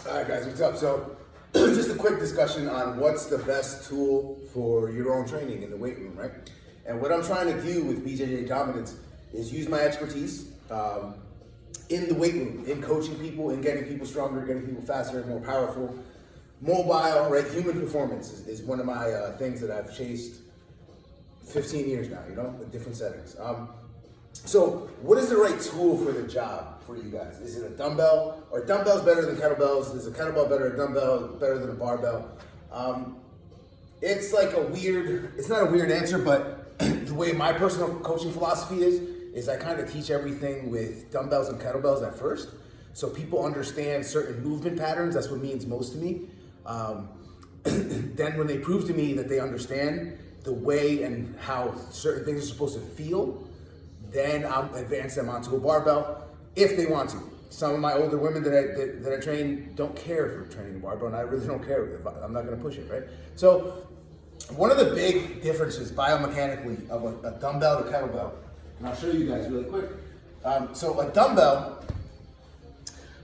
All right, guys, what's up? So, just a quick discussion on what's the best tool for your own training in the weight room, right? And what I'm trying to do with Bjj Dominance is use my expertise in the weight room, in coaching people, in getting people stronger, getting people faster, more powerful, mobile, right? Human performance is one of my things that I've chased 15 years now, you know, in different settings. So what is the right tool for the job for you guys? Is it a dumbbell? Are dumbbells better than kettlebells? Is a kettlebell better, a dumbbell better than a barbell? It's like it's not a weird answer, but the way my personal coaching philosophy is I kind of teach everything with dumbbells and kettlebells at first. So people understand certain movement patterns. That's what means most to me. Then when they prove to me that they understand the way and how certain things are supposed to feel, then I'll advance them onto a barbell if they want to. Some of my older women that I train don't care for training a barbell, and I really don't care. I'm not going to push it, right? So one of the big differences biomechanically of a dumbbell to kettlebell, and I'll show you guys really quick. So a dumbbell,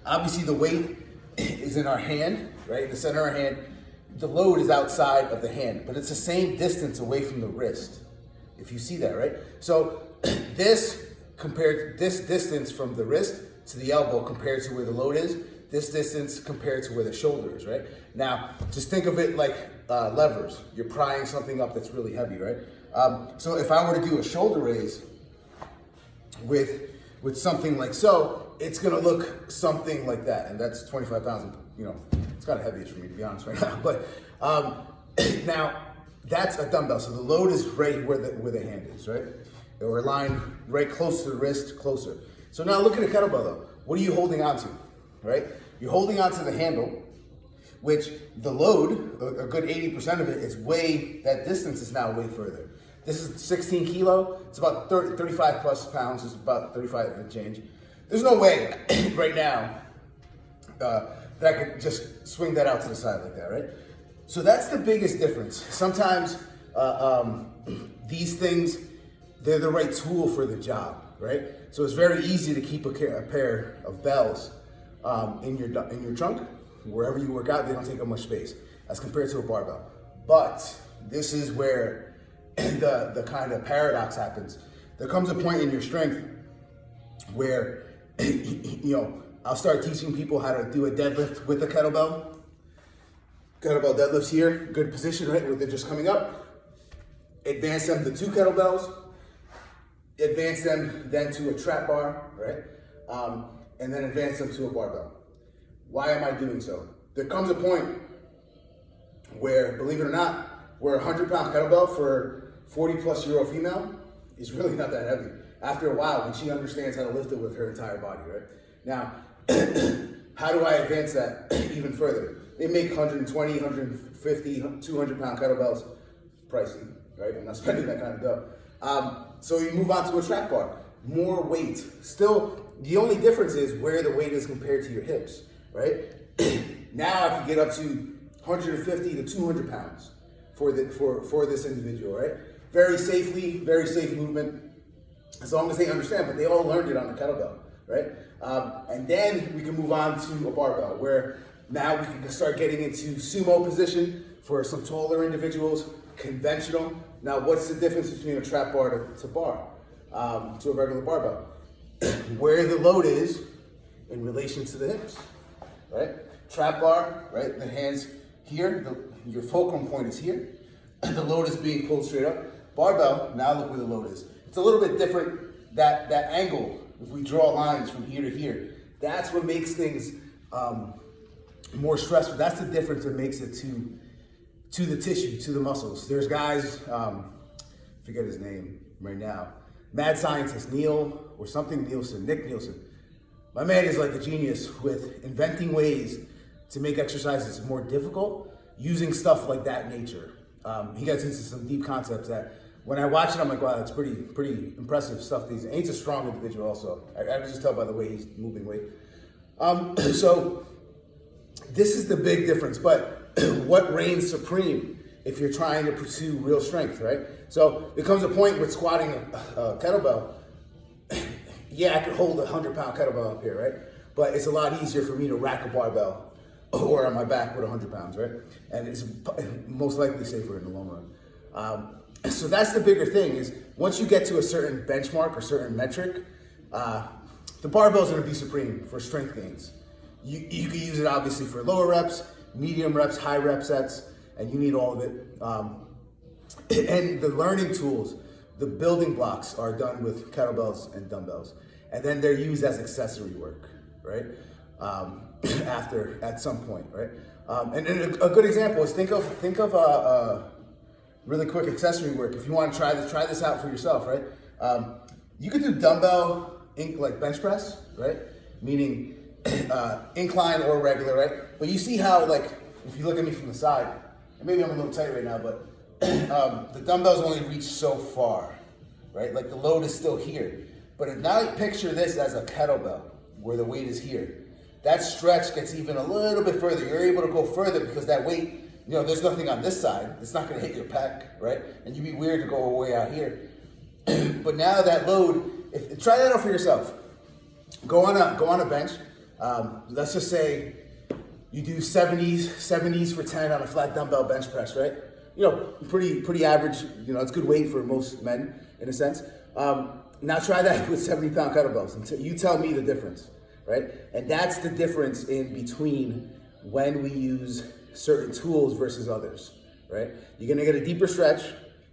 obviously the weight is in our hand, right? In the center of our hand. The load is outside of the hand, but it's the same distance away from the wrist. If you see that, right? So this distance from the wrist to the elbow compared to where the load is, this distance compared to where the shoulder is, right? Now, just think of it like levers. You're prying something up that's really heavy, right? So if I were to do a shoulder raise with something like so, it's gonna look something like that, and that's 25 pounds, you know, it's kind of heavy for me to be honest right now, but now that's a dumbbell. So the load is right where the hand is, right? Or aligned right close to the wrist, closer. So now look at a kettlebell though. What are you holding onto, right? You're holding onto the handle, which the load, a good 80% of it is that distance is now way further. This is 16 kilo, it's about 35 plus pounds, it's about 35 and change. There's no way right now that I could just swing that out to the side like that, right? So that's the biggest difference. Sometimes these things, they're the right tool for the job, right? So it's very easy to keep a pair of bells in your trunk. Wherever you work out, they don't take up much space as compared to a barbell. But this is where the kind of paradox happens. There comes a point in your strength where, you know, I'll start teaching people how to do a deadlift with a kettlebell. Kettlebell deadlifts here, good position, right, where they're just coming up. Advance them to 2 kettlebells. Advance them then to a trap bar, right? And then advance them to a barbell. Why am I doing so? There comes a point where, believe it or not, where a 100-pound kettlebell for 40-plus-year-old female is really not that heavy. After a while, when she understands how to lift it with her entire body, right? Now, how do I advance that even further? They make 120, 150, 200-pound kettlebells. Pricey, right? I'm not spending that kind of dough. So you move on to a trap bar. More weight. Still, the only difference is where the weight is compared to your hips, right? Now I can get up to 150 to 200 pounds for this individual, right? Very safely, very safe movement, as long as they understand, but they all learned it on the kettlebell, right? And then we can move on to a barbell, where now we can start getting into sumo position for some taller individuals, conventional. Now, what's the difference between a trap bar to bar, to a regular barbell? Where the load is in relation to the hips, right? Trap bar, right? The hands here, your fulcrum point is here. The load is being pulled straight up. Barbell, now look where the load is. It's a little bit different, that angle, if we draw lines from here to here, that's what makes things more stressful. That's the difference that makes it to the tissue, to the muscles. There's guys, forget his name right now, mad scientist Nick Nielsen. My man is like a genius with inventing ways to make exercises more difficult using stuff like that nature. He gets into some deep concepts that when I watch it, I'm like, wow, that's pretty impressive stuff. And he's a strong individual also. I can just tell by the way he's moving weight. So this is the big difference, but what reigns supreme if you're trying to pursue real strength, right? So there comes a point with squatting a kettlebell. Yeah, I could hold a 100-pound kettlebell up here, right? But it's a lot easier for me to rack a barbell or on my back with 100 pounds, right? And it's most likely safer in the long run. So that's the bigger thing is once you get to a certain benchmark or certain metric, the barbell is going to be supreme for strength gains. You can use it obviously for lower reps, medium reps, high rep sets, and you need all of it. And the learning tools, the building blocks are done with kettlebells and dumbbells. And then they're used as accessory work, right? At some point, right? And a good example is think of really quick accessory work. If you want to try this out for yourself, right? You could do dumbbell like bench press, right? Meaning incline or regular, right? But you see how, like, if you look at me from the side, and maybe I'm a little tight right now, but the dumbbells only reach so far, right? Like the load is still here. But if now you picture this as a kettlebell, where the weight is here, that stretch gets even a little bit further. You're able to go further because that weight, there's nothing on this side. It's not going to hit your pec, right? And you'd be weird to go way out here. But now that load, try that out for yourself. Go on a bench. Let's just say you do 70s for 10 on a flat dumbbell bench press, right? Pretty average. It's good weight for most men in a sense. Now try that with 70-pound kettlebells. And you tell me the difference, right? And that's the difference in between when we use certain tools versus others, right? You're gonna get a deeper stretch,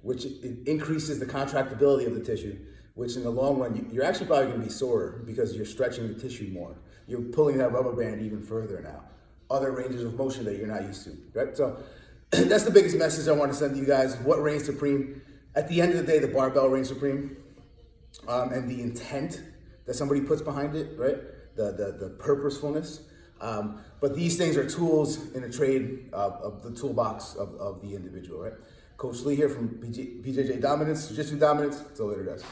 which increases the contractibility of the tissue, which in the long run, you're actually probably gonna be sore because you're stretching the tissue more. You're pulling that rubber band even further now. Other ranges of motion that you're not used to, right? So that's the biggest message I want to send to you guys. What reigns supreme? At the end of the day, the barbell reigns supreme. And the intent that somebody puts behind it, right? The purposefulness. But these things are tools in a trade of the toolbox of the individual, right? Coach Lee here from Bjj Dominance, Jiu-Jitsu Dominance. Till later, guys.